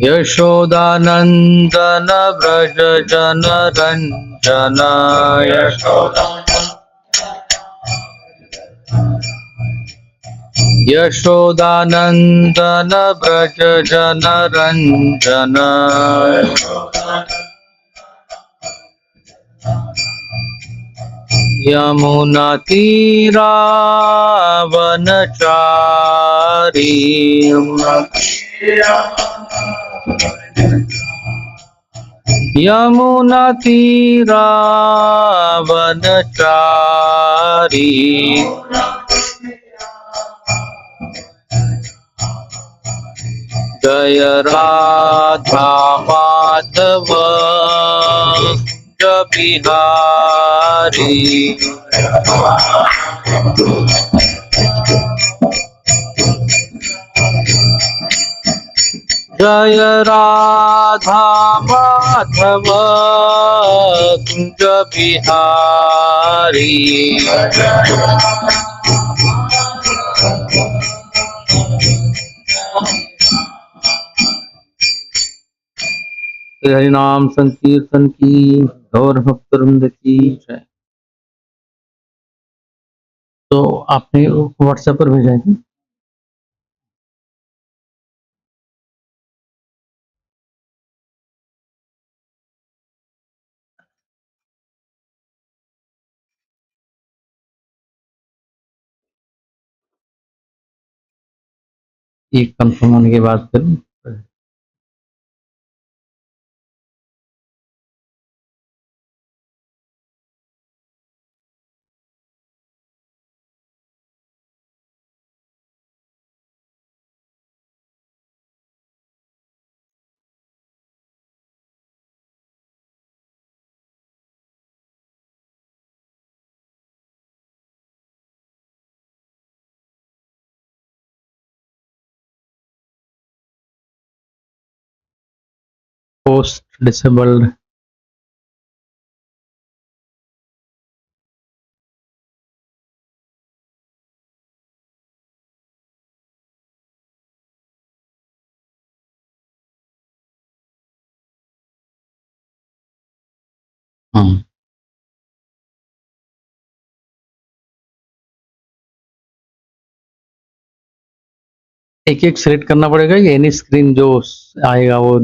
यशोदानंदन व्रज जन रंजन यशोदानंदन व्रज जन रंजन यमुना तीरावनचारी यमुना तीरावनचारी जय राधा माधव बिहारी जय राधा माधव कुंज बिहारी हरि नाम संकीर्तन की गौर भक्तवृंद की जय। तो आपने व्हाट्सएप पर भेजा है? ये कंफर्म होने के बाद फिर पोस्ट डिसेबल्ड एक एक सिलेक्ट करना पड़ेगा या एनी स्क्रीन जो आएगा वो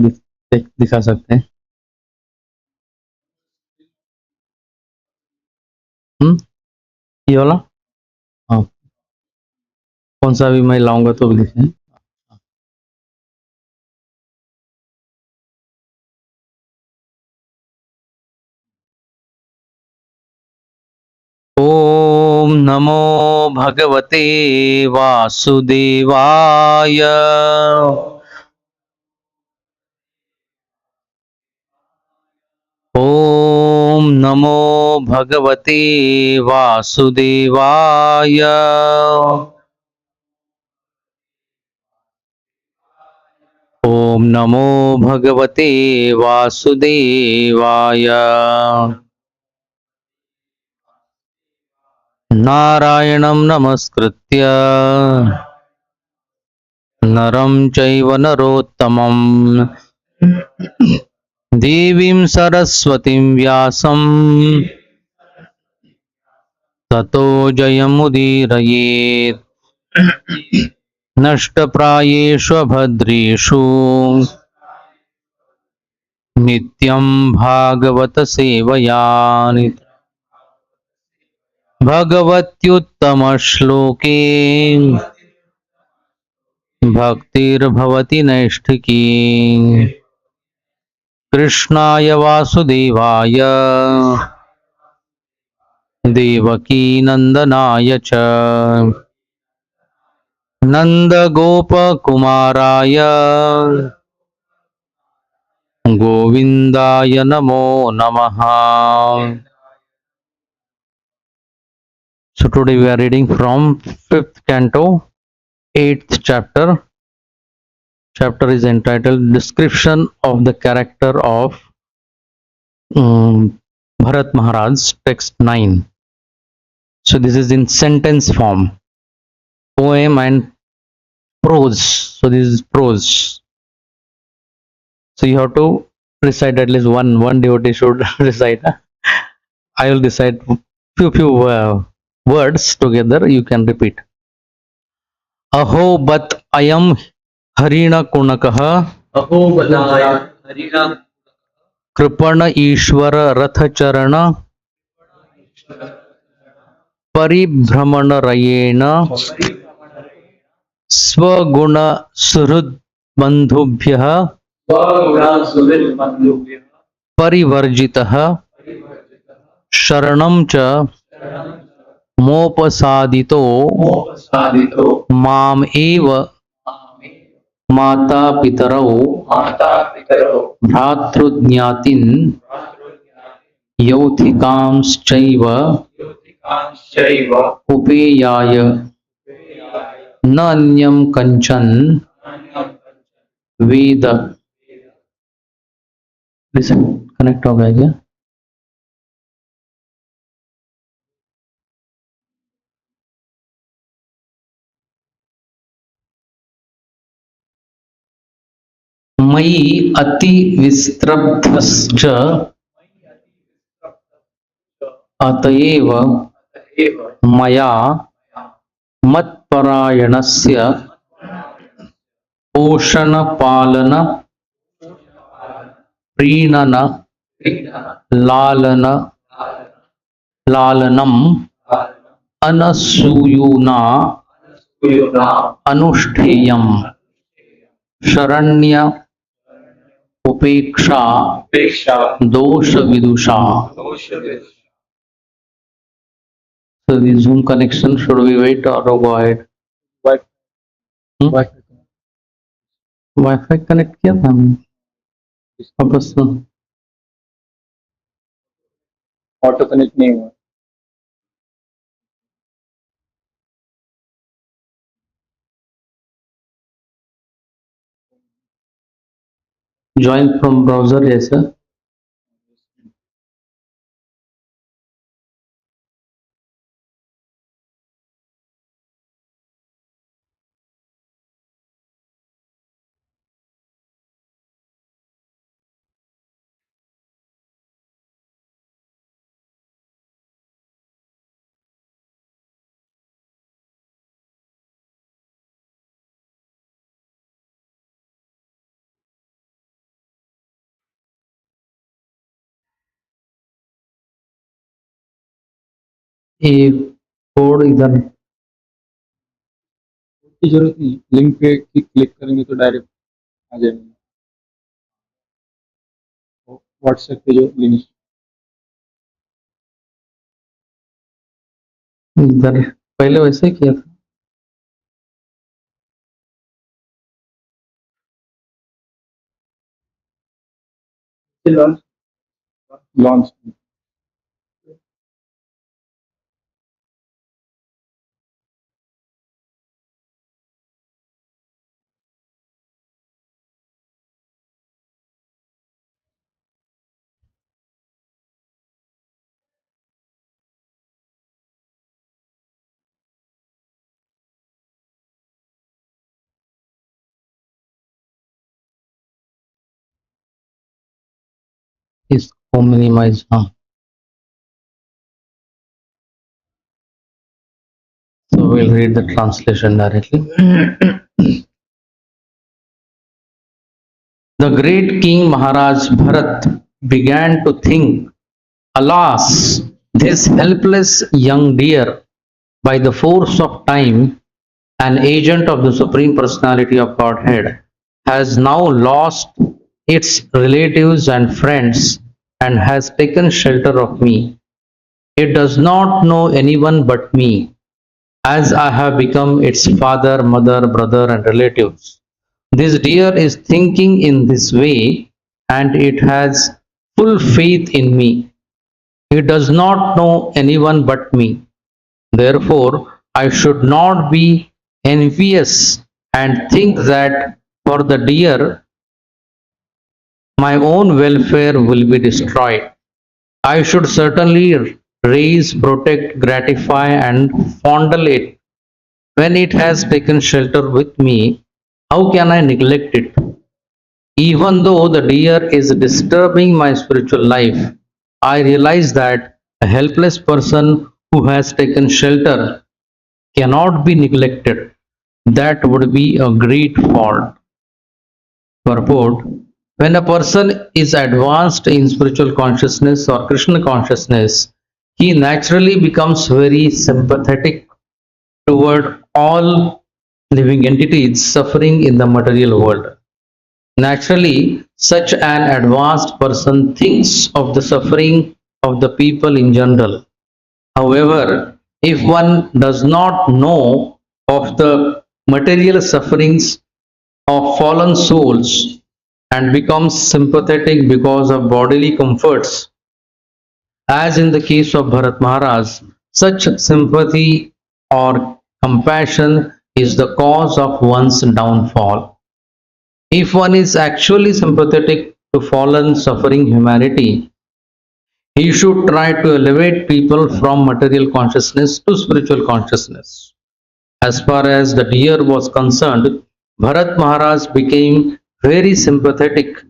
दिखा सकते हैं? ये वाला हाँ, कौन सा भी मैं लाऊंगा तो भी दिखे। ओम नमो भगवते वासुदेवाय। ओम नमो भगवते वासुदेवाय। ओम नमो भगवते वासुदेवाय। नारायणं नमस्कृत्य नरं चैव नरोत्तमं देवीं सरस्वतीं व्यासं ततो जयमुदीरयेत्। नष्टप्रायेषु भद्रेषु नित्यं भागवत सेवया भगवत्युत्तमश्लोके भक्तिर्भवति नैष्ठिकी। कृष्णाय वासुदेवाय देवकी नंदनाय च नंदगोपकुमाराय गोविंदाय नमो नमः। So today we are reading from 5th canto, 8th chapter. Chapter is entitled Description of the Character of Bharat Maharaj, text 9. So this is in sentence form, poem and prose. So this is prose. So you have to recite at least one devotee should recite. I will recite few words together. You can repeat. अहो बत अयम हरिण कुणकः अहो बदाय हरिणा कृपण ईश्वर रथचरण परिभ्रमणरयेण स्वगुण सुहृद बंधुभ्यः स्वगुणा सुविल बंधुभ्यः परिवर्जितः शरणं च मोपसादितो मोपसादितो माम एव माता पितरौ माता पितरौ भ्रातृज्ञातिन् यौथिकांश्चैव योतिकांश्चैव उपेयाय न अन्यं कंचन वेद। कनेक्ट हो गया क्या? मयि अति विस्त्रब्धश्च अतएव एव मया मत्परायणस्य पोषण पालन प्रीणन लालन लालनम अनसूयुना योना अनुष्ठेयम् शरण्य उपेक्षा पेक्षा दोष विदुषा। दोष So the Zoom connection, should we wait or go ahead? Wifi connect किया था हमने वापस से। ऑटो कनेक्ट नहीं हुआ ज्वाइन फ्रॉम ब्राउजर जैसा ये कोड इधर की जरूरत नहीं लिंक पे क्लिक करेंगे तो डायरेक्ट आ जाएंगे व्हाट्सएप पे जो लिंक इधर पहले वैसे ही किया था। लॉन्च लॉन्च इसको मिनिमाइज हाँ। So we'll read the translation directly. The great King Maharaj Bharat began to think, alas, this helpless young deer, by the force of time, an agent of the Supreme Personality of Godhead, has now lost its relatives and friends and has taken shelter of me. It does not know anyone but me, as I have become its father, mother, brother, and relatives. This deer is thinking in this way, and it has full faith in me. It does not know anyone but me. Therefore, I should not be envious and think that for the deer, my own welfare will be destroyed. I should certainly raise, protect, gratify, and fondle it. When it has taken shelter with me, how can I neglect it? Even though the deer is disturbing my spiritual life, I realize that a helpless person who has taken shelter cannot be neglected. That would be a great fault. Purport: when a person is advanced in spiritual consciousness or Krishna consciousness, he naturally becomes very sympathetic toward all living entities suffering in the material world. Naturally, such an advanced person thinks of the suffering of the people in general. However, if one does not know of the material sufferings of fallen souls and becomes sympathetic because of bodily comforts, as in the case of Bharat Maharaj, such sympathy or compassion is the cause of one's downfall. If one is actually sympathetic to fallen suffering humanity, he should try to elevate people from material consciousness to spiritual consciousness. As far as the deer was concerned, Bharat Maharaj became very sympathetic,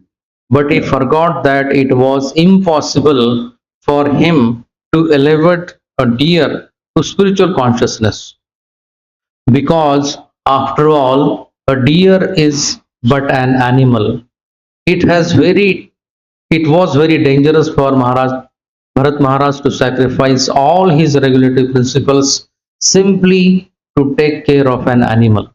but he forgot that it was impossible for him to elevate a deer to spiritual consciousness, because after all, a deer is but an animal. It has very it was very dangerous for Bharat Maharaj to sacrifice all his regulatory principles simply to take care of an animal.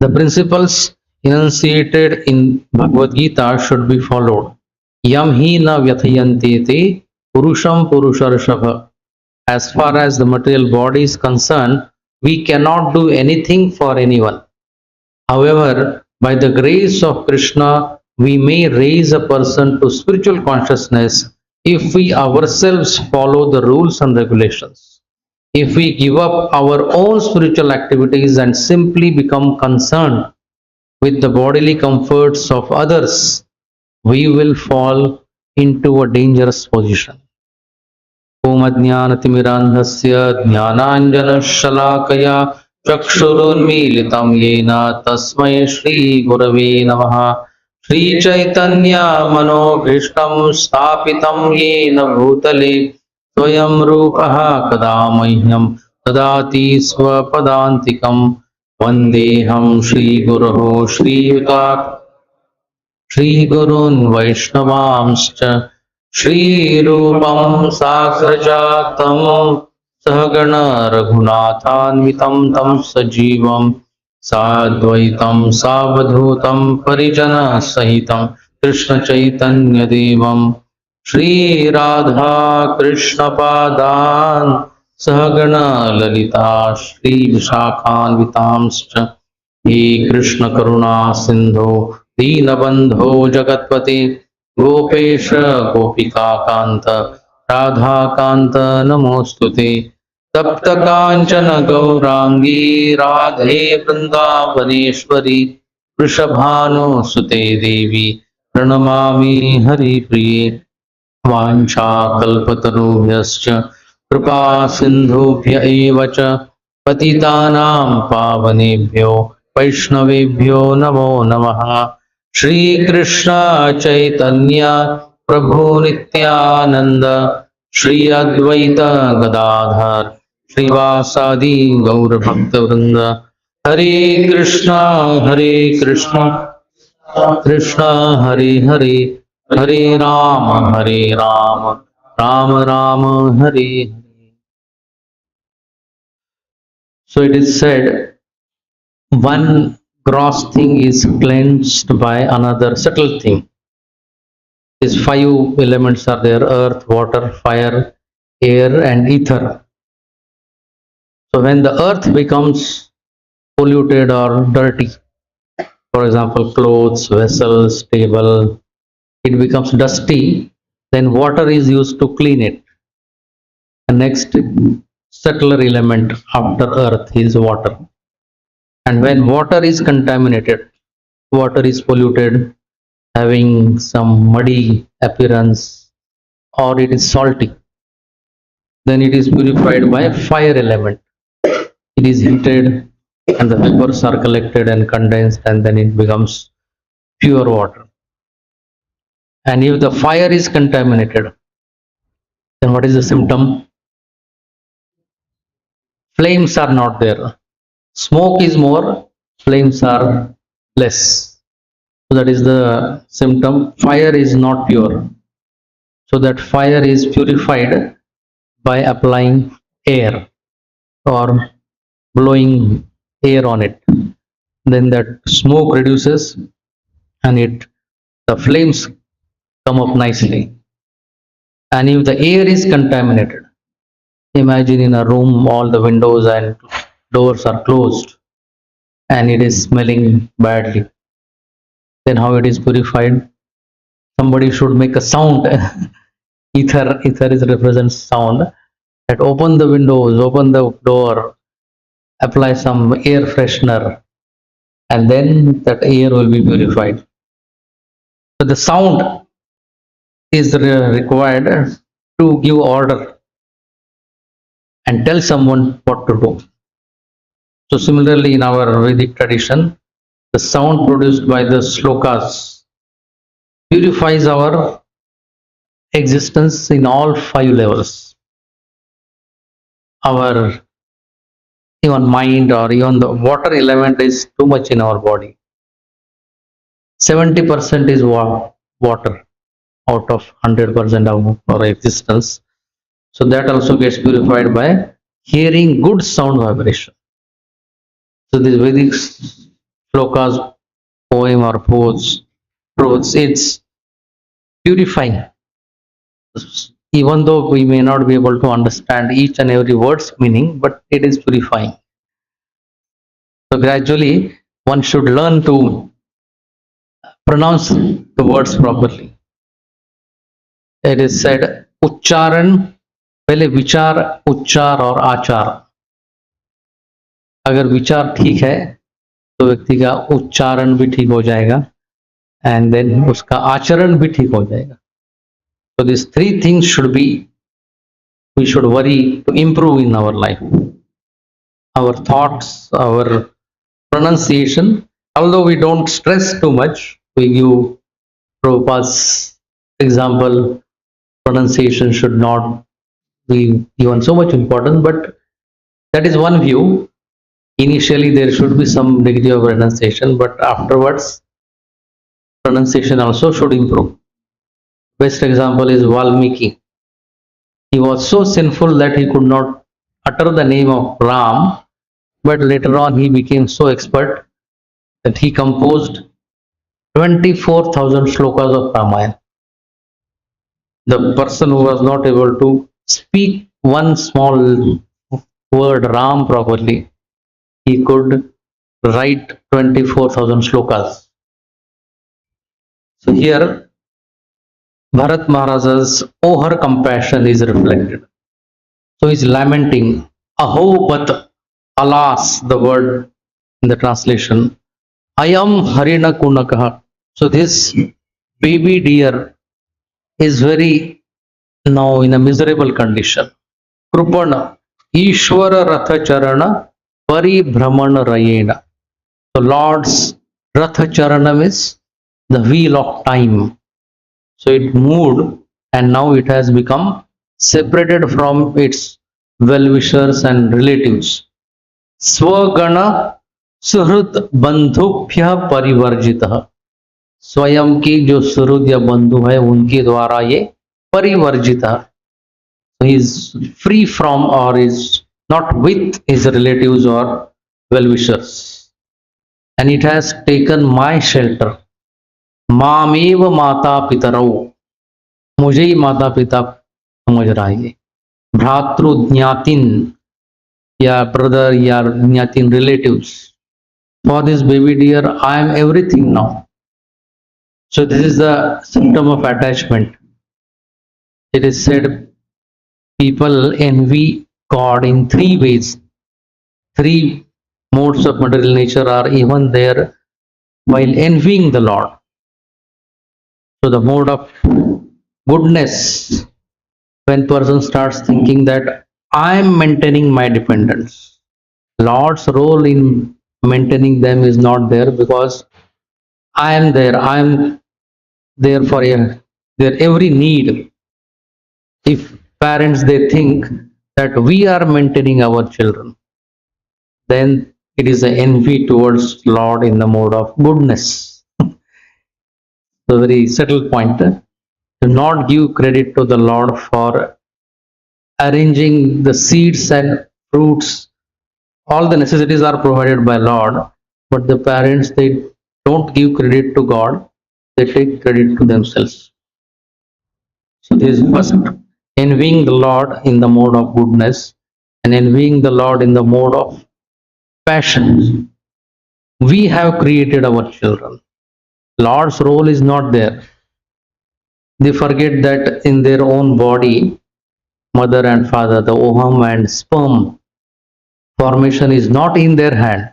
The principles enunciated in Bhagavad Gita should be followed. Yam hi na vyathayanti te purusham purusharshava. As far as the material body is concerned, we cannot do anything for anyone. However, by the grace of Krishna, we may raise a person to spiritual consciousness if we ourselves follow the rules and regulations. If we give up our own spiritual activities and simply become concerned with the bodily comforts of others, we will fall into a dangerous position. ॐ अज्ञानतिमिरान्धस्य ज्ञानाञ्जनशलाकया चक्षुरुन्मीलितं येन तस्मै श्रीगुरवे नमः। श्रीचैतन्यमनोभीष्टं स्थापितं येन भूतले स्वयं रूपः कदा मह्यं ददाति स्वपदान्तिकं। वन्देऽहं श्रीगुरोः श्रीगुरून् वैष्णवांश्च श्रीरूपं साग्रजातं सहगण रघुनाथान्वितं तं सजीवं साद्वैतं सावधूतं परिजनसहितं कृष्णचैतन्यदेवं श्रीराधा कृष्णपादान् सहगण ललिता श्रीविशाखान्वितांश्च। हे कृष्णकरुणा सिन्धो दीनबन्धो जगत्पते गोपेश गोपिकान्त राधाकान्त नमोऽस्तुते। तप्त काञ्चन गौरांगी राधे वृन्दावनेश्वरी वृषभानुसुते देवी प्रणमामि हरिप्रिये। वाञ्छाकल्पतरुभ्यश्च कृपा सिन्धुभ्य एव च पतितानां पावनेभ्यो वैष्णवेभ्यो नमो नमः। श्री कृष्ण चैतन्य प्रभु नित्यानंद श्री अद्वैत गदाधर श्रीवासादि गौर भक्त वृंद। हरे कृष्णा कृष्ण हरे हरे, हरे Ram Ram Ram Hare Hare. So it is said, one gross thing is cleansed by another subtle thing. These five elements are there: earth, water, fire, air, and ether. So when the earth becomes polluted or dirty, for example, clothes, vessels, table, it becomes dusty, then water is used to clean it. The next subtler element after earth is water. And when water is contaminated, water is polluted, having some muddy appearance, or it is salty, then it is purified by fire element. It is heated and the vapors are collected and condensed, and then it becomes pure water. And if the fire is contaminated, then what is the symptom? Flames are not there. Smoke is more, flames are less. So that is the symptom. Fire is not pure. So that fire is purified by applying air or blowing air on it. Then that smoke reduces and the flames come up nicely. And if the air is contaminated, imagine in a room all the windows and doors are closed and it is smelling badly. Then how it is purified? Somebody should make a sound. Ether is represents sound. That open the windows, open the door, apply some air freshener, and then that air will be purified. So the sound is required to give order and tell someone what to do. So similarly, in our Vedic tradition, the sound produced by the slokas purifies our existence in all 5 levels. Our even mind or even the water element is too much in our body. 70% is water out of 100% of our existence. So that also gets purified by hearing good sound vibration. So this Vedic slokas, poem or poets, it's purifying. Even though we may not be able to understand each and every word's meaning, but it is purifying. So gradually one should learn to pronounce the words properly. It is said, उच्चारण पहले विचार, उच्चार और आचार. अगर विचार ठीक है तो व्यक्ति का उच्चारण भी ठीक हो जाएगा एंड देन उसका आचरण भी ठीक हो जाएगा. So these 3 things we should worry to improve in our life. Our thoughts, our pronunciation, although we don't stress too much, we give Prabhupada's example, pronunciation should not be given so much importance, but that is one view. Initially there should be some degree of pronunciation, but afterwards pronunciation also should improve. Best example is Valmiki. He was so sinful that he could not utter the name of Ram, but later on he became so expert that he composed 24,000 shlokas of Ramayana. The person who was not able to speak one small word Ram properly, he could write 24,000 shlokas. So here Bharat Maharaja's over compassion is reflected. So he's lamenting, Aho Bat, alas, the word in the translation, Ayam Harina Kunakaha. So this baby deer is very now in a miserable condition. Krupana, Ishwara Ratha Charana, Paribhramana Rayena. So Lord's Ratha Charanam is the wheel of time. So it moved and now it has become separated from its well-wishers and relatives. Swagana Suhrut Bandhubhya Parivarjitah. स्वयं की जो सुहृद या बंधु है उनके द्वारा ये परिवर्जित है. So he is free from or is not with his relatives or well-wishers. And it has taken my shelter. मामेव माता पितरौ. मुझे ही माता पिता समझ रहा है. भ्रातृ ज्ञातिन या brother या ज्ञातिन relatives. For this baby deer, I am everything now. So this is the symptom of attachment. It is said people envy God in 3 ways. 3 modes of material nature are even there while envying the Lord. So the mode of goodness, when person starts thinking that I am maintaining my dependence. Lord's role in maintaining them is not there because I am there. I am there for their every need. If parents they think that we are maintaining our children, then it is an envy towards Lord in the mode of goodness. So very subtle point. Do not give credit to the Lord for arranging the seeds and fruits. All the necessities are provided by Lord, but the parents they don't give credit to God, they take credit to themselves. So this is first envying the Lord in the mode of goodness and envying the Lord in the mode of passion. We have created our children. Lord's role is not there. They forget that in their own body, mother and father, the ovum and sperm formation is not in their hand.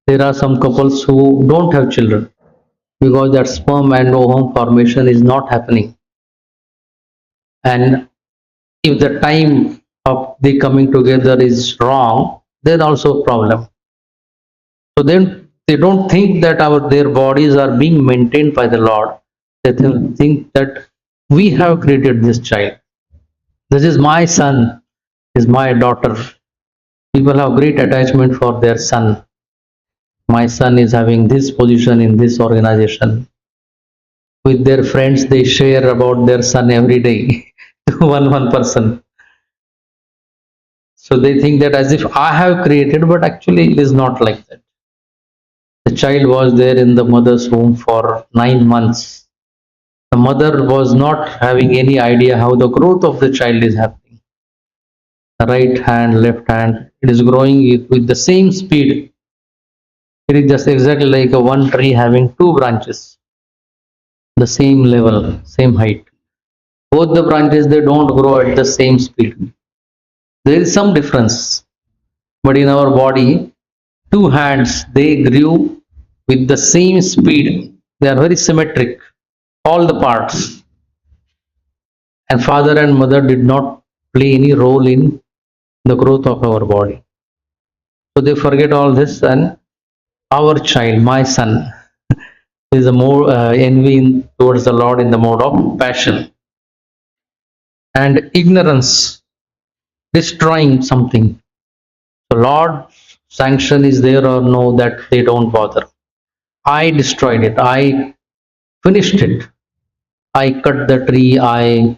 There are some couples who don't have children because that sperm and ovum formation is not happening. And if the time of the coming together is wrong, then also a problem. So then they don't think that their bodies are being maintained by the Lord. They think that we have created this child. This is my son, is my daughter. People have great attachment for their son. My son is having this position in this organization. With their friends, they share about their son every day to one person. So they think that as if I have created, but actually it is not like that. The child was there in the mother's womb for 9 months. The mother was not having any idea how the growth of the child is happening. The right hand, left hand, it is growing with the same speed. It is just exactly like a one tree having two branches, the same level, same height. Both the branches they don't grow at the same speed. There is some difference, but in our body, two hands they grew with the same speed. They are very symmetric, all the parts. And father and mother did not play any role in the growth of our body. So they forget all this, and our child, my son, is a more envy towards the Lord in the mode of passion and ignorance, destroying something. So Lord's sanction is there or no, that they don't bother. I destroyed it. I finished it. I cut the tree. I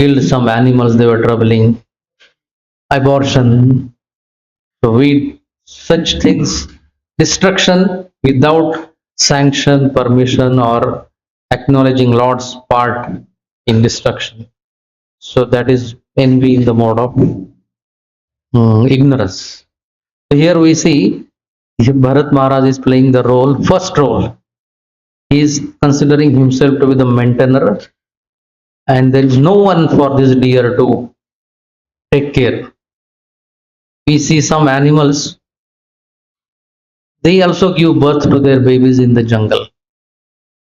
killed some animals. They were troubling. Abortion. So we such things, destruction without sanction, permission, or acknowledging Lord's part in destruction. So that is envy in the mode of ignorance. So here we see Bharat Maharaj is playing the role, first role. He is considering himself to be the maintainer, and there is no one for this deer to take care. We see some animals, they also give birth to their babies in the jungle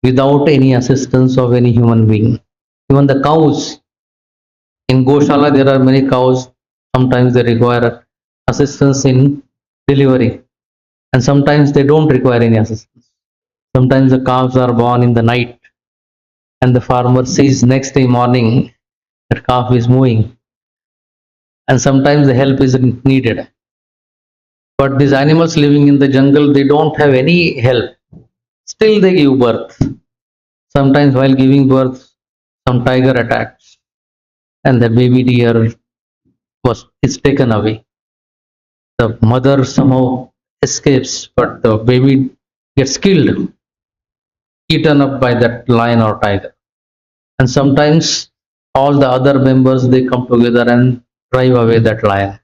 without any assistance of any human being. Even the cows, in Goshala there are many cows, sometimes they require assistance in delivery, and sometimes they don't require any assistance. Sometimes the calves are born in the night, and the farmer sees next day morning that calf is moving, and sometimes the help is needed. But these animals living in the jungle, they don't have any help. Still they give birth. Sometimes while giving birth, some tiger attacks, and the baby deer is taken away. The mother somehow escapes, but the baby gets killed, eaten up by that lion or tiger. And sometimes all the other members they come together and drive away that lion,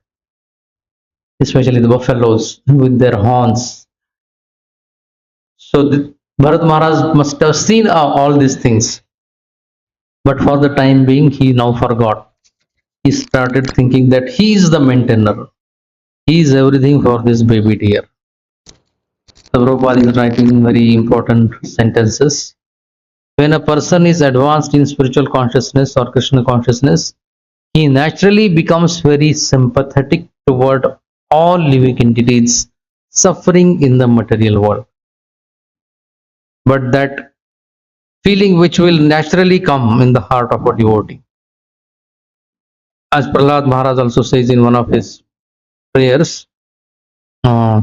especially the buffaloes with their horns. So Bharat Maharaj must have seen all these things, but for the time being he now forgot. He started thinking that he is the maintainer, he is everything for this baby deer. So Prabhupada is writing very important sentences. When a person is advanced in spiritual consciousness or Krishna consciousness, he naturally becomes very sympathetic toward all living entities suffering in the material world. but that feeling which will naturally come in the heart of a devotee. As Prahlad Maharaj also says in one of his prayers, uh,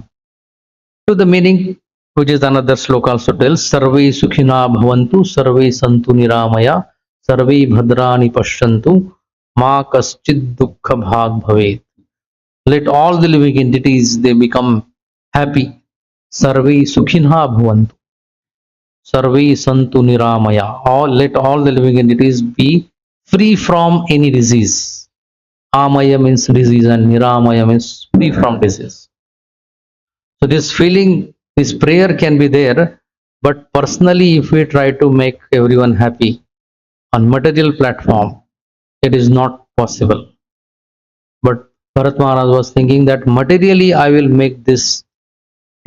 to the meaning, which is another sloka also tells, Sarve Sukhina Bhavantu, Sarve Santu Niramaya, Sarve Bhadrani Pashyantu, Ma Kaschid Dukkha Bhag Bhavet. Let all the living entities they become happy. Sarve Sukhina Bhavantu, Sarve Santu Niramaya. All let all the living entities be free from any disease. Amaya means disease and Niramaya means free from disease. So this feeling, this prayer can be there, but personally, if we try to make everyone happy on material platform, it is not possible. But Bharat Maharaj was thinking that materially I will make this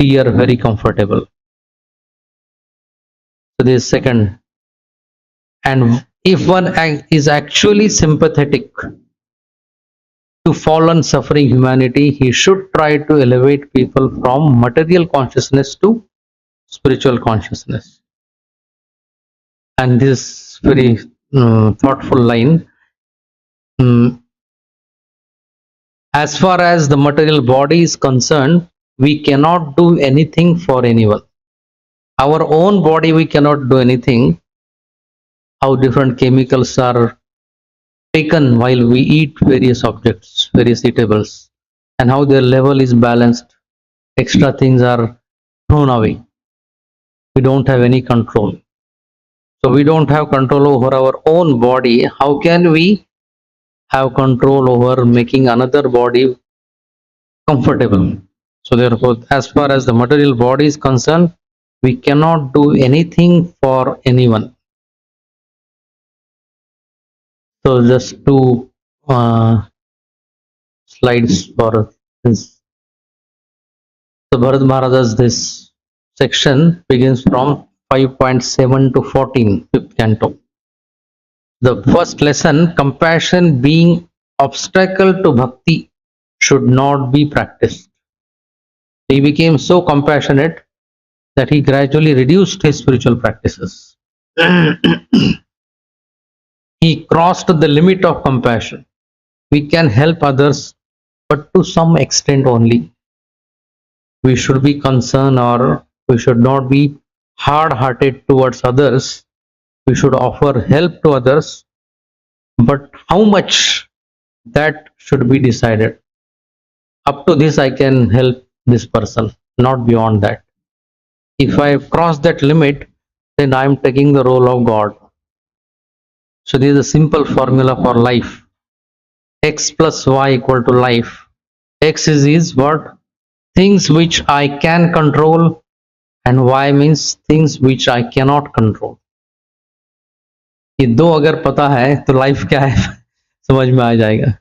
tear very comfortable. So this is second. And if one is actually sympathetic to fallen suffering humanity, he should try to elevate people from material consciousness to spiritual consciousness. And this very thoughtful line, mm, as far as the material body is concerned, we cannot do anything for anyone. Our own body, we cannot do anything. How different chemicals are taken while we eat various objects, various eatables, and how their level is balanced. Extra things are thrown away. We don't have any control. So we don't have control over our own body. How can we have control over making another body comfortable? So therefore, as far as the material body is concerned, we cannot do anything for anyone. So just two uh, slides for this. So Bharat Maharaja's this section begins from 5.7 to 14, fifth canto. The first lesson, compassion being obstacle to bhakti should not be practiced. He became so compassionate that he gradually reduced his spiritual practices. He crossed the limit of compassion. We can help others, but to some extent only. We should be concerned or we should not be hard hearted towards others. We should offer help to others, but how much that should be decided. Up to this, I can help this person, not beyond that. If I cross that limit, then I am taking the role of God. So, this is a simple formula for life. X plus Y equal to life. X is what? Things which I can control, and Y means things which I cannot control. ये दो अगर पता है तो life क्या है समझ में आ जाएगा.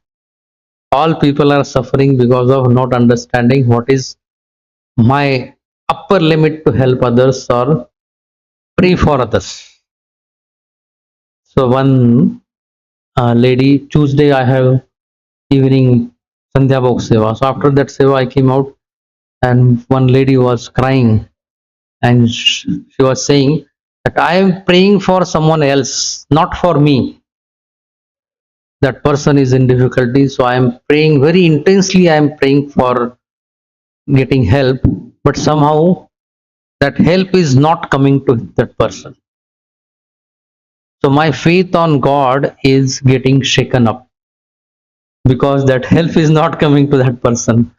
All people are suffering because of not understanding what is my upper limit to help others or pray for others. So one lady, Tuesday I have evening Sandhya Bhog Seva. So after that Seva I came out and one lady was crying and she was saying that I am praying for someone else, not for me. That person is in difficulty, so I am praying very intensely. I am praying for getting help, but somehow that help is not coming to that person. So my faith on God is getting shaken up because that help is not coming to that person.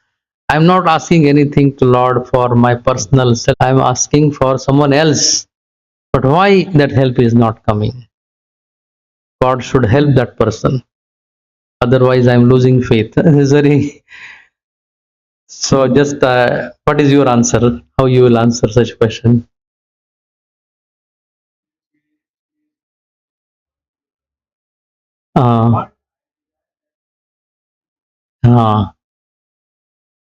I'm not asking anything to Lord for my personal self. I'm asking for someone else. But why that help is not coming? God should help that person. Otherwise, I'm losing faith. It's very so. Just what is your answer? How you will answer such question? Uh, uh,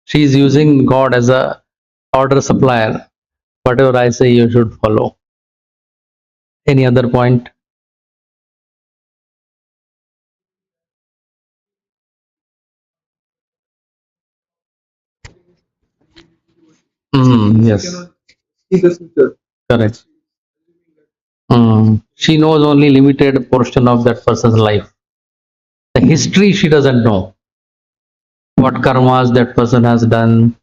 she is using God as a order supplier. Whatever I say, you should follow. Any other point? Yes. See the future. Correct. She knows only limited portion of that person's life. The history she doesn't know. What karmas that person has done,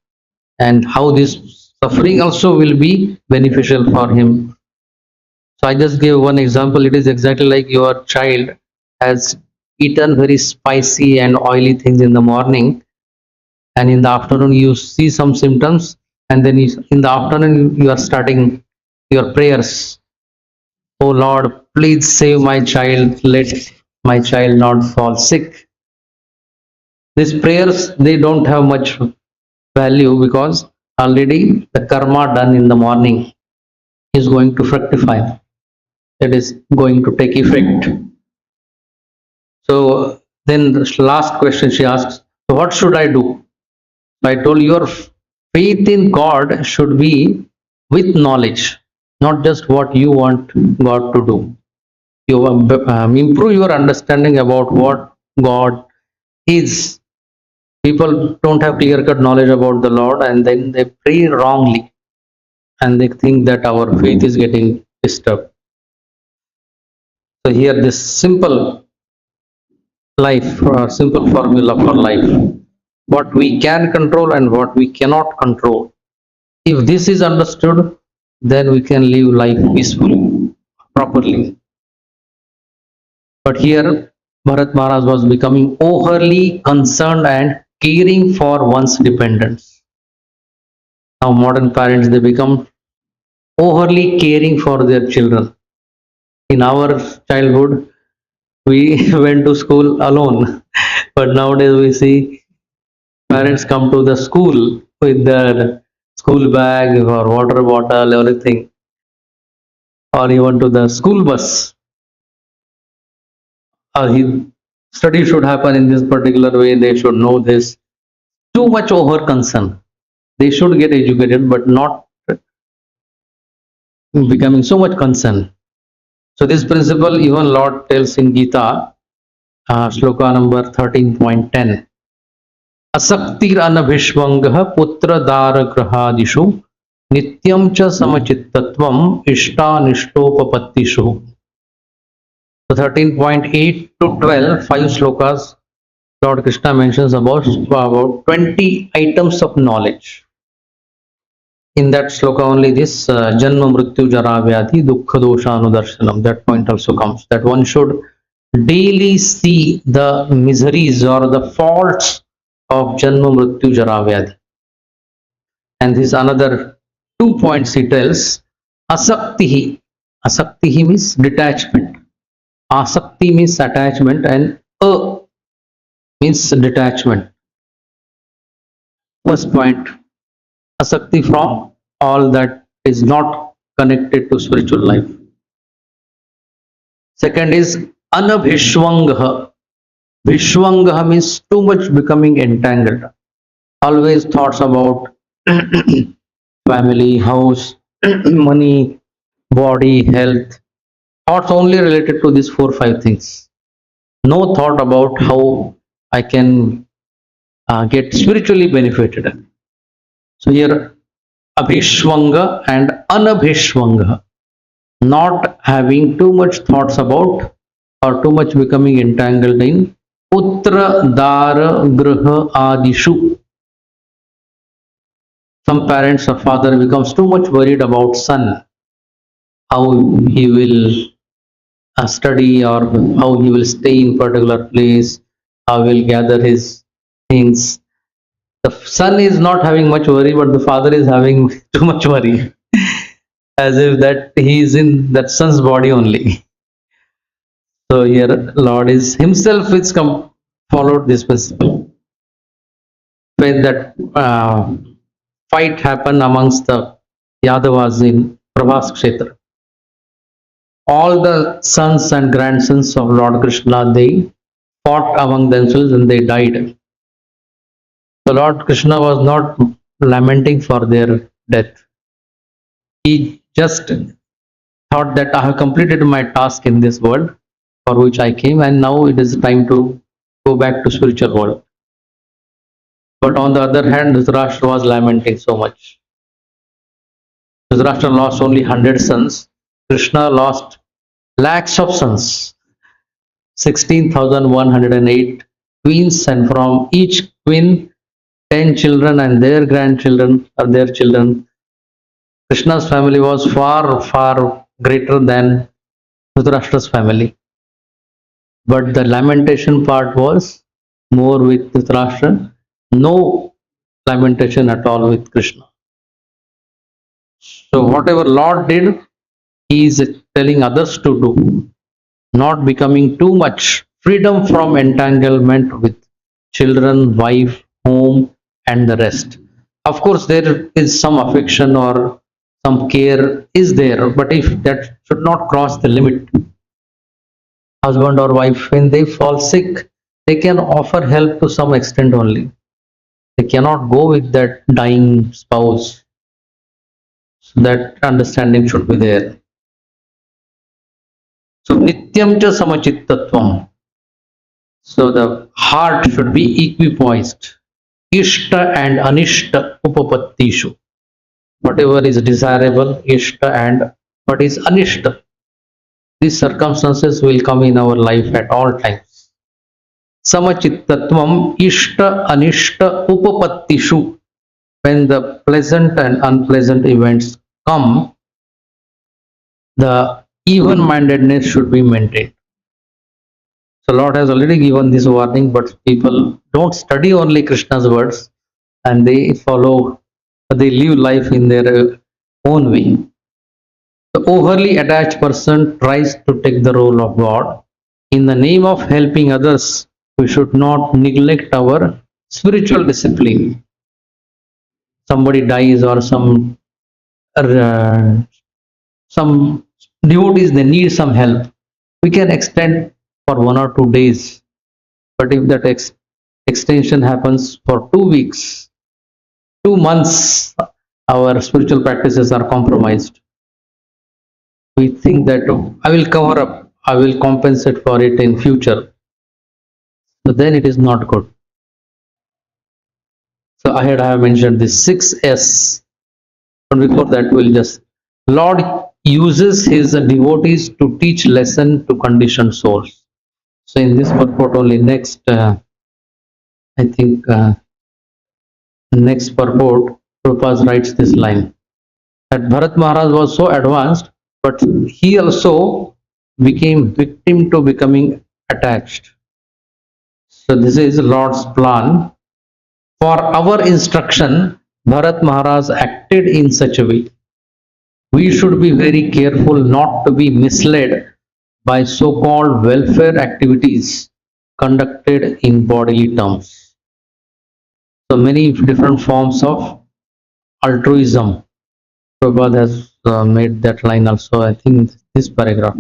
and how this suffering also will be beneficial for him. So I just gave one example. It is exactly like your child has eaten very spicy and oily things in the morning, and in the afternoon you see some symptoms, and then in the afternoon you are starting your prayers. Oh Lord, please save my child. Let my child not fall sick. These prayers, they don't have much value because already the karma done in the morning is going to fructify. It is going to take effect. So then the last question she asks, so what should I do? So I told your faith in God should be with knowledge, not just what you want God to do. You improve your understanding about what God is. People don't have clear cut knowledge about the Lord, and then they pray wrongly, and they think that our faith is getting disturbed. So here this simple life, simple formula for life, what we can control and what we cannot control. If this is understood, then we can live life peacefully, properly. But here, Bharat Maharaj was becoming overly concerned and caring for one's dependents. Now, modern parents, they become overly caring for their children. In our childhood, we went to school alone, but nowadays we see parents come to the school with their school bag or water bottle, everything, or even to the school bus. His study should happen in this particular way. They should know this. Too much over concern. They should get educated, but not becoming so much concern. So this principle, even Lord tells in Gita, shloka number 13.10. Asaktir anabhishvangah putra dara grahadishu nityam cha samachittatvam ishtanishtopapatishu. So 13.8 to 12, 5 slokas, Lord Krishna mentions about 20 items of knowledge. In that sloka only this janma mrityu jara vyadhi dukkha dosha anudarshanam, that point also comes, that one should daily see the miseries or the faults of janma mrityu jara vyadhi. And this another 2 points he tells. Asaktihi. Asaktihi means detachment. Asakti means attachment, and means detachment. First point, asakti from all that is not connected to spiritual life. Second is anabhishvangah. Vishvangah means too much becoming entangled. Always thoughts about family, house, money, body, health. Thoughts only related to these 4-5 things. No thought about how I can get spiritually benefited. So here, abhishvanga and anabhishvanga, not having too much thoughts about or too much becoming entangled in putra dara graha adishu. Some parents or father becomes too much worried about son, how he will study or how he will stay in particular place, how he will gather his things. The son is not having much worry, but the father is having too much worry, as if that he is in that son's body only. So here, Lord is himself is followed this principle. When that fight happened amongst the Yadavas in Prabhas Kshetra, all the sons and grandsons of Lord Krishna, they fought among themselves and they died. So Lord Krishna was not lamenting for their death. He just thought that I have completed my task in this world for which I came, and now it is time to go back to spiritual world. But on the other hand, Dhritarashtra was lamenting so much. Dhritarashtra lost only 100 sons. Krishna lost lakhs of sons, 16,108 queens, and from each queen, 10 children and their grandchildren or their children. Krishna's family was far, far greater than Dhritarashtra's family. But the lamentation part was more with Dhritarashtra, no lamentation at all with Krishna. So whatever Lord did, he is telling others to do, not becoming too much freedom from entanglement with children, wife, home, and the rest. Of course, there is some affection or some care is there, but if that should not cross the limit, husband or wife, when they fall sick, they can offer help to some extent only. They cannot go with that dying spouse. So that understanding should be there. So nityam cha samachittatvam. So the heart should be equipoised. Ishta and anishta upapattishu. Whatever is desirable, ishta, and what is anishta. These circumstances will come in our life at all times. Samachittatvam ishta anishta upapattishu. When the pleasant and unpleasant events come, the even-mindedness should be maintained. So Lord has already given this warning, but people don't study only Krishna's words and they live life in their own way. The overly attached person tries to take the role of God. In the name of helping others, we should not neglect our spiritual discipline. Somebody dies or some devotees, they need some help. We can extend for 1 or 2 days. But if that extension happens for 2 weeks, 2 months, our spiritual practices are compromised. We think that I will cover up, I will compensate for it in future. So then it is not good. So I have mentioned this 6S. But before that, we'll just Lord uses his devotees to teach lesson to conditioned souls. So in this purport only next, I think next purport, Prabhupada writes this line that Bharat Maharaj was so advanced, but he also became victim to becoming attached. So this is Lord's plan. For our instruction, Bharat Maharaj acted in such a way. We should be very careful not to be misled by so-called welfare activities conducted in bodily terms. So many different forms of altruism. Prabhupada has made that line also, I think, this paragraph.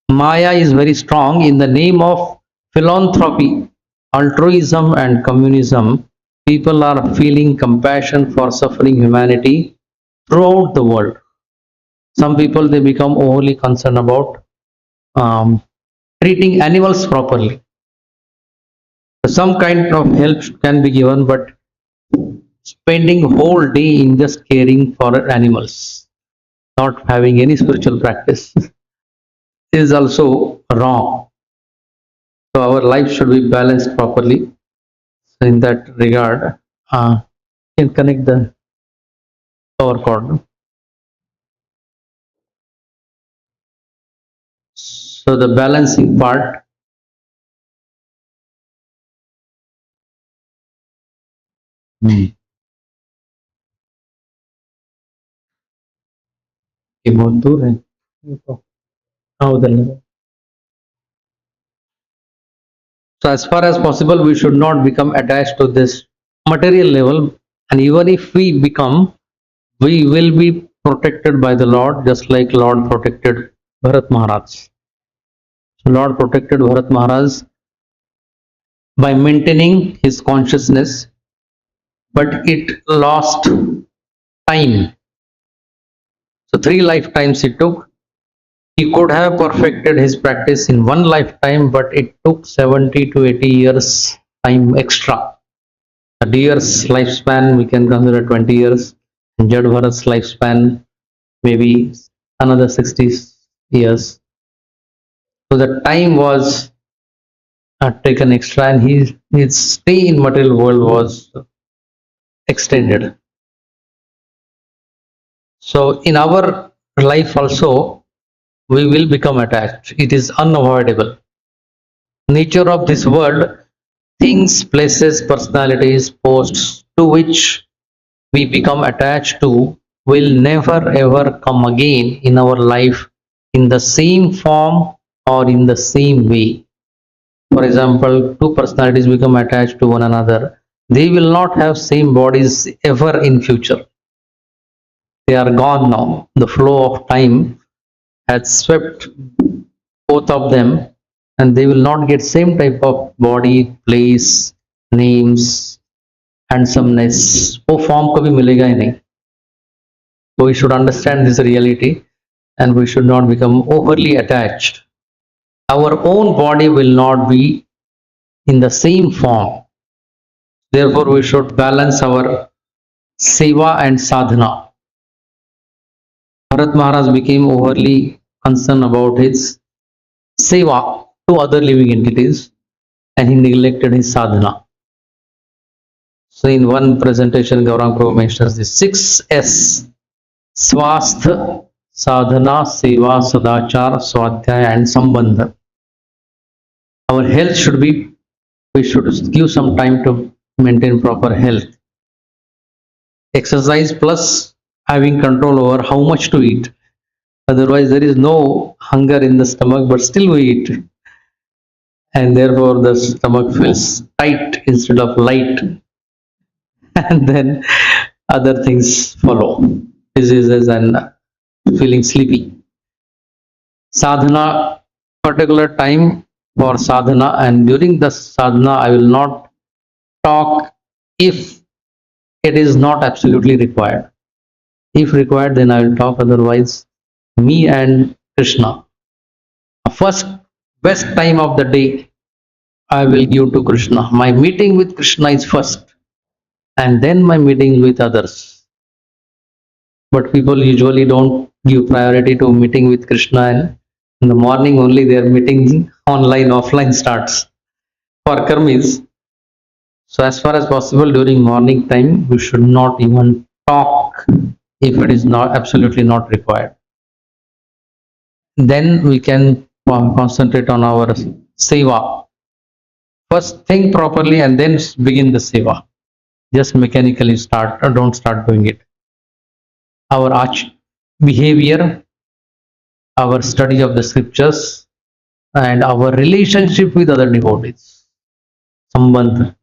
Maya is very strong in the name of philanthropy, altruism and communism. People are feeling compassion for suffering humanity throughout the world. Some people, they become overly concerned about treating animals properly. Some kind of help can be given, but spending whole day in just caring for animals, not having any spiritual practice, is also wrong. So our life should be balanced properly. So in that regard, you can connect the power cord. So the balancing part. ये बहुत दूर है ये तो हाँ उधर लगा. So as far as possible, we should not become attached to this material level, and even if we become, we will be protected by the Lord, just like Lord protected Bharat Maharaj. So Lord protected Bharat Maharaj by maintaining his consciousness, but it lost time. So 3 lifetimes it took. He could have perfected his practice in 1 lifetime, but it took 70 to 80 years time extra. A deer's lifespan we can consider 20 years, and Jad Bharat's lifespan maybe another 60 years. So the time was taken extra, and his stay in material world was extended. So in our life also, we will become attached. It is unavoidable. Nature of this world, things, places, personalities, posts to which we become attached to will never ever come again in our life in the same form or in the same way. For example, two personalities become attached to one another. They will not have same bodies ever in future. They are gone now. The flow of time has swept both of them, and they will not get same type of body, place, names, handsomeness. वो form कभी मिलेगा ही नहीं. So we should understand this reality, and we should not become overly attached. Our own body will not be in the same form. Therefore, we should balance our seva and sadhana. Bharat Maharaj became overly concerned about his seva to other living entities, and he neglected his sadhana. So in one presentation, Gaurang Prabhu mentions the 6S: Swasth, Sadhana, Seva, Sadachar, Swadhyaya and Sambandha. Our health should be, we should give some time to maintain proper health. Exercise plus having control over how much to eat. Otherwise, there is no hunger in the stomach, but still we eat. And therefore, the stomach feels tight instead of light. And then other things follow, diseases and feeling sleepy. Sadhana, particular time for sadhana, and during the sadhana I will not talk if it is not absolutely required. If required, then I will talk, otherwise me and Krishna. First best time of the day I will give to Krishna. My meeting with Krishna is first, and then my meeting with others. But people usually don't give priority to meeting with Krishna, and in the morning only their meeting online, offline starts for karmis. So as far as possible during morning time, we should not even talk if it is not absolutely not required. Then we can concentrate on our seva. First think properly and then begin the seva. Just mechanically start, or don't start doing it. Our behavior, our study of the scriptures, and our relationship with other devotees. Sambandha.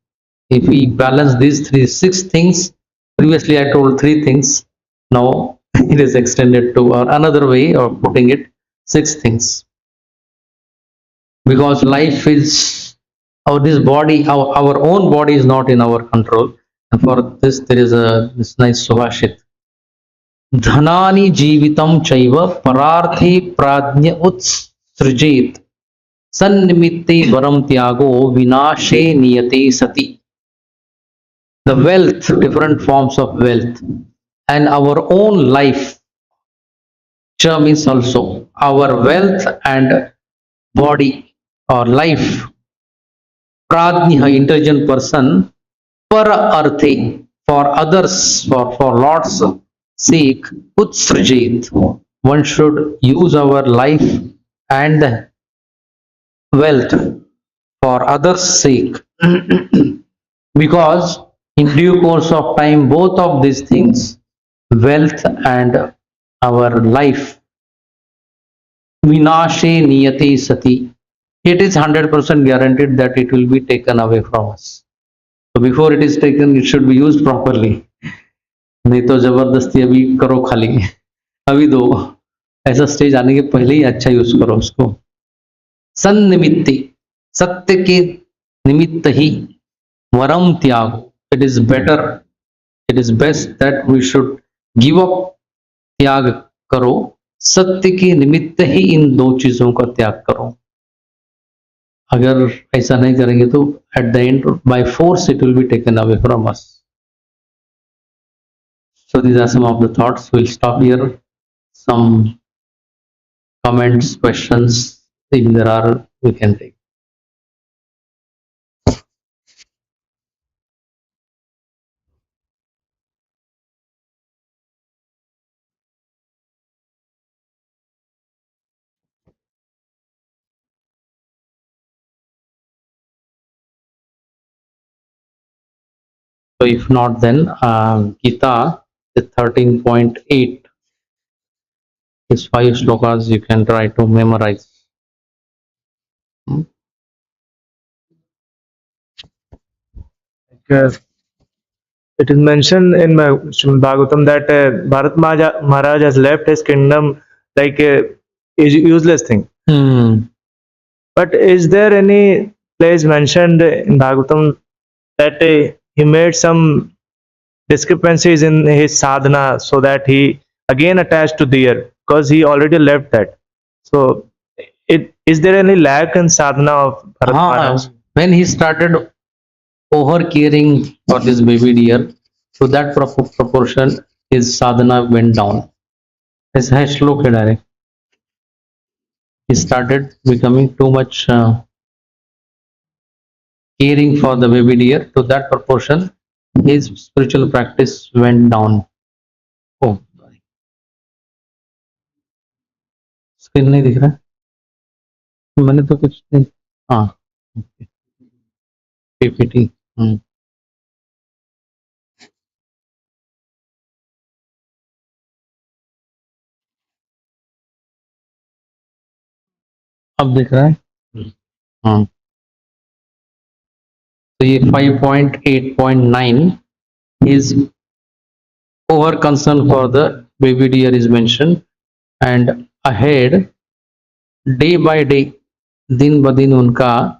If we balance these six things, previously I told three things, now it is extended to another way of putting it, six things. Because life is, this body, our own body is not in our control. And for this, there is this nice subhashit. Dhanani jivitam chaiva pararthi pradnya utsrijet sannimitte varam tyago vinashe niyate sati. The wealth, different forms of wealth, and our own life. Cha means also our wealth and body or life. Pradnya, intelligent person, par arthe, for others, for Lord's sake, utsrijet. One should use our life and wealth for others' sake. Because in due course of time, both of these things, wealth and our life, vinashe niyate sati, it is 100% guaranteed that it will be taken away from us. So before it is taken, it should be used properly. नहीं तो जबरदस्ती अभी करो खाली, अभी दो, ऐसा stage आने के पहले ही अच्छा यूज करो उसको. सन्निमित्ति, सत्य के निमित्त ही वरम त्याग. It is better, it is best that we should give up, त्याग करो, सत्य के निमित्त ही इन दो चीजों का त्याग करो. अगर ऐसा नहीं करेंगे तो at the end by force it will be taken away from us. So these are some of the thoughts. We'll stop here. Some comments, questions, if there are, we can take. So if not, then Gita, the 13.8, is 5 slokas you can try to memorize. Hmm. Uh, it is mentioned in Srimad Bhagavatam that Bharat Maharaj has left his kingdom like is useless thing. Hmm. But is there any place mentioned in Bhagavatam that he made some discrepancies in his sadhana so that he again attached to deer because he already left that? So, is there any lack in sadhana of Bharat Maharaj? When he started over caring for this baby deer, to that proportion, his sadhana went down. His shlok hai direct. He started becoming too much caring for the baby deer. To that proportion, his spiritual practice went down. Oh, sorry. Screen नहीं दिख रहा है? मैंने तो कुछ नहीं. हाँ, PPT. अब दिख रहा है. हाँ, तो ये 5.8.9 is over concern for the baby deer is mentioned, and ahead day by day, दिन ब दिन उनका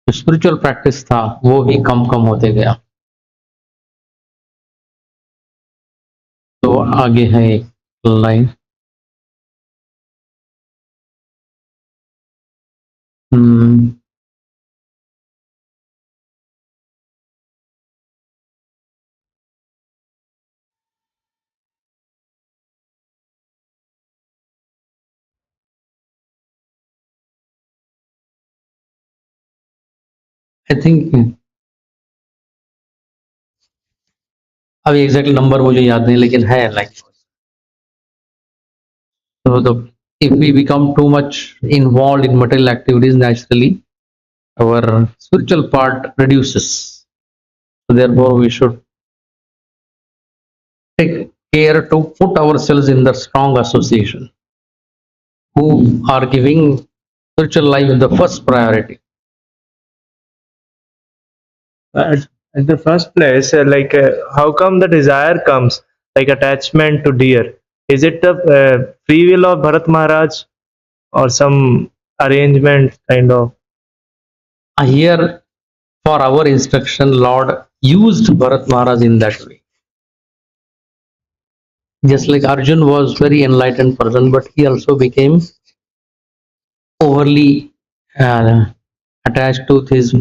जो स्पिरिचुअल प्रैक्टिस था वो भी कम कम होते गया. तो आगे है एक लाइन. आई थिंक अभी एग्जैक्ट नंबर मुझे याद नहीं, लेकिन है like. So if we become too much involved in material activities, naturally our spiritual part reduces. So therefore we should take care to put ourselves in the strong association who are giving spiritual life the first priority. At the first place, how come the desire comes, like attachment to deer? Is it the free will of Bharat Maharaj or some arrangement kind of? Here, for our instruction, Lord used Bharat Maharaj in that way. Just like Arjun was very enlightened person, but he also became overly attached to his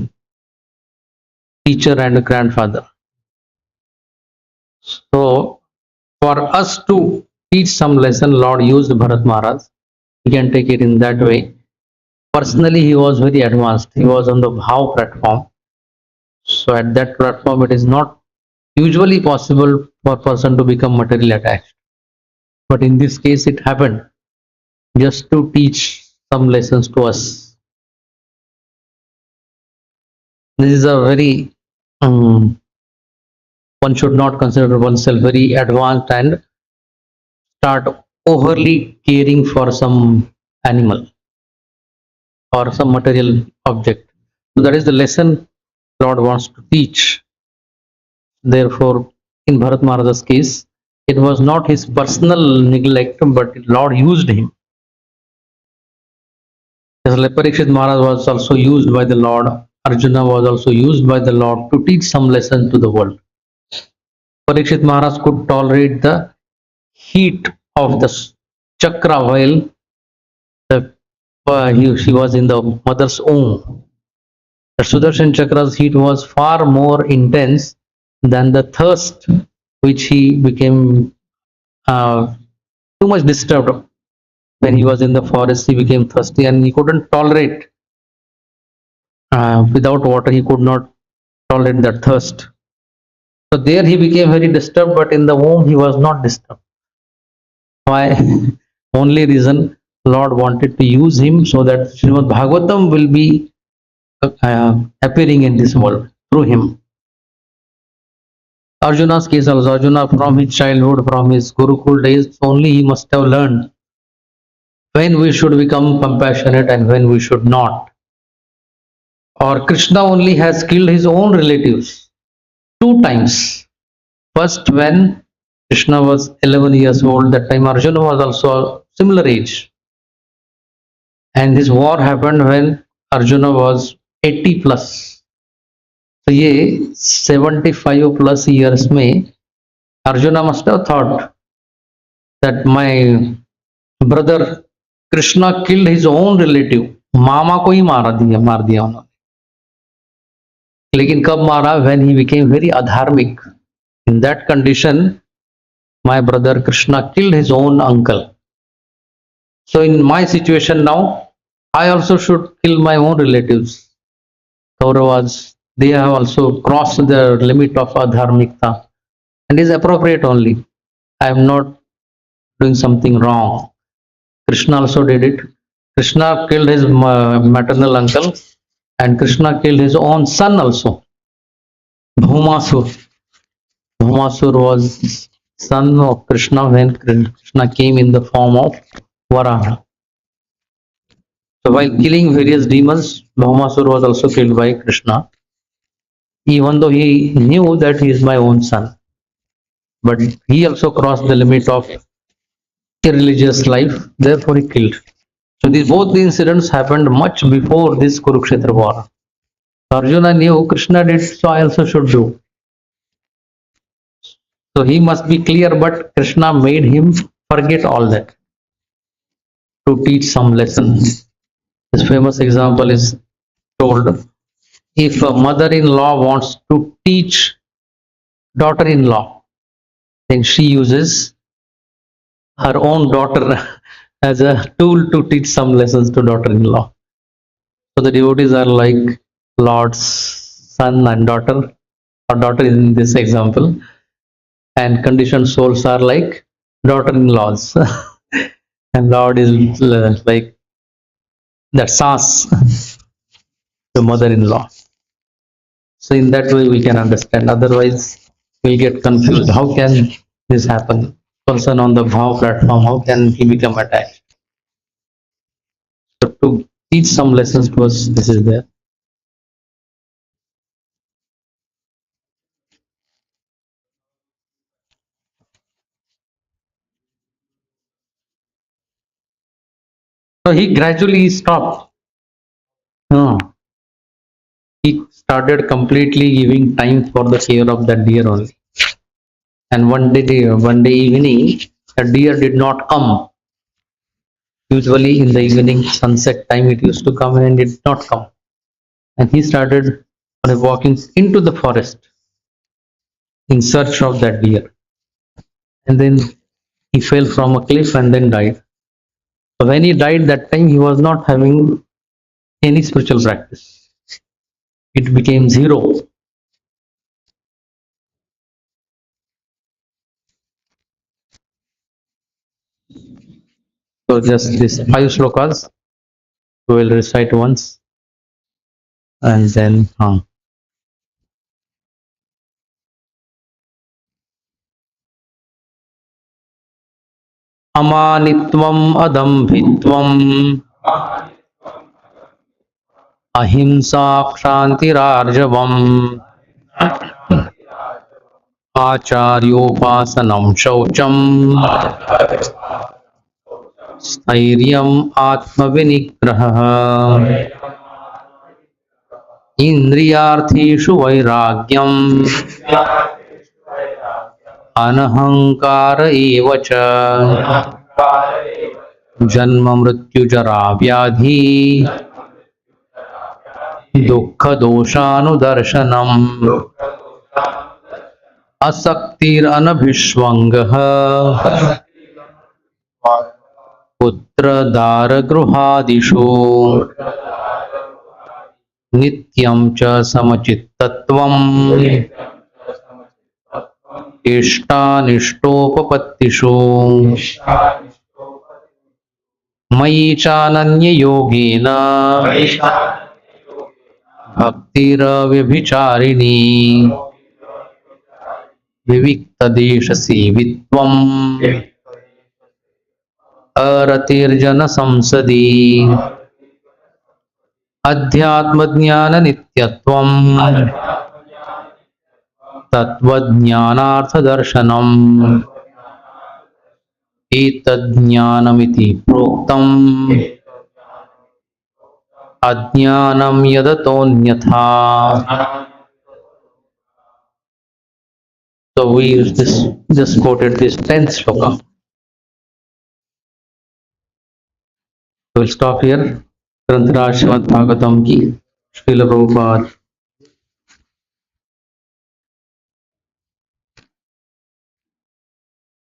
teacher and grandfather. So for us to teach some lesson, Lord used Bharat Maharaj. We can take it in that way. Personally, he was very advanced. He was on the Bhav platform. So at that platform, it is not usually possible for a person to become materially attached. But in this case, it happened just to teach some lessons to us. This is a very, one should not consider oneself very advanced and start overly caring for some animal or some material object. So that is the lesson Lord wants to teach. Therefore, in Bharat Maharaja's case, it was not his personal neglect, but Lord used him. As Parikshit Maharaj was also used by the Lord, Arjuna was also used by the Lord to teach some lesson to the world. Parikshit Maharaj could tolerate the heat of the chakra while she was in the mother's womb. The Sudarshan chakra's heat was far more intense than the thirst which he became too much disturbed When he was in the forest, he became thirsty and he couldn't tolerate without water. He could not tolerate that thirst. So there he became very disturbed, but in the womb he was not disturbed. Why? Only reason, Lord wanted to use him so that Srimad Bhagavatam will be appearing in this world through him. Arjuna's case also, Arjuna from his childhood, from his Gurukul days, only he must have learned when we should become compassionate and when we should not. Or Krishna only has killed his own relatives 2 times. First, when Krishna was 11 years old, that time Arjuna was also similar age. And this war happened when Arjuna was 80 plus. So ये 75 plus years में Arjuna must have thought that my brother Krishna killed his own relative. मामा को ही मार दिया उन्होंने. लेकिन कब मारा? When he became very adharmic. In that condition, my brother Krishna killed his own uncle. So in my situation now, I also should kill my own relatives. Kauravas, they have also crossed the limit of adharmikta, and is appropriate only. I am not doing something wrong. Krishna also did it. Krishna killed his maternal uncle, and Krishna killed his own son also. Bhaumasur. Bhaumasur was son of Krishna when Krishna came in the form of Varaha. So while killing various demons, Bhaumasur was also killed by Krishna, even though he knew that he is my own son. But he also crossed the limit of irreligious life, therefore he killed. So both the incidents happened much before this Kurukshetra war. Arjuna knew Krishna did, so I also should do. So he must be clear, but Krishna made him forget all that to teach some lesson. This famous example is told. If a mother-in-law wants to teach daughter-in-law, then she uses her own daughter as a tool to teach some lessons to daughter-in-law. So the devotees are like Lord's son and daughter, or daughter in this example, and conditioned souls are like daughter-in-laws. And Lord is like that sass, the mother-in-law. So in that way we can understand. Otherwise we'll get confused. How can this happen? Person on the Bhav platform, how can he become attached? So to teach some lessons to us, this is there. So he gradually stopped. He started completely giving time for the care of that deer only. And one day evening, the deer did not come. Usually in the evening, sunset time, it used to come and it did not come. And he started walking into the forest in search of that deer. And then he fell from a cliff and then died. So when he died, that time he was not having any spiritual practice. It became zero. So just these 5 slokas we will recite once and then Amanitvam adambhitvam ahimsa kshantirarjavam acharyopasanam shaucham स्थैर्यम् आत्मविनिग्रहः इन्द्रियार्थेषु वैराग्यम् अनहंकार एव च जन्म मृत्यु जरा व्याधि दुःख दोषानुदर्शनम् असक्तिरनभिष्वङ्गः पुत्रदारगृहादिषु नित्यं च समचित्तत्वम् इष्टानिष्टोपपत्तिषु मयि चानन्ययोगेन भक्तिरव्यभिचारिणी विविक्तदेशसेवित्वम् अरतिर्जनसंसदि अध्यात्मज्ञाननित्यत्वम् तत्त्वज्ञानार्थदर्शनम् एतज्ज्ञानमिति प्रोक्तम् अज्ञानं यदतोऽन्यथा. So we just quoted this 10th shloka. We'll stop here. Grantaraj Srimad Bhagavatam ki Srila Prabhupada